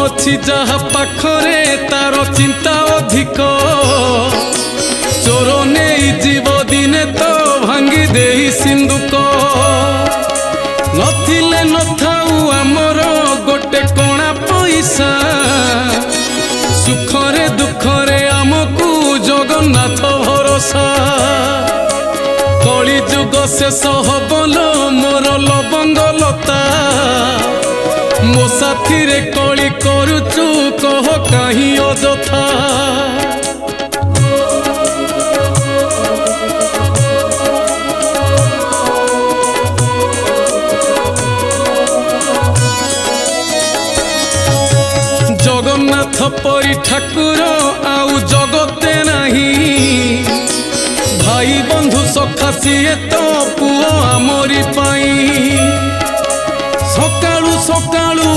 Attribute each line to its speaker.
Speaker 1: अच्छी जहा पाखरे तार चिंता अधिक चोर नहीं जीव दिने तो भांगी दे सिंधुक नथिले नथाऊ आमर गोटे कणा पैसा सुखरे दुखरे आमको जगन्नाथ भरोसा कली जुग शेष हबल मोर लवंग लता मो साथी रे कली करुचु कह कहीं अजथा जगन्नाथ परी ठाकुर आउ जगते नहीं भाई बंधु सखा सीए तो पुओ आमरी पाई सकाळू सकाळू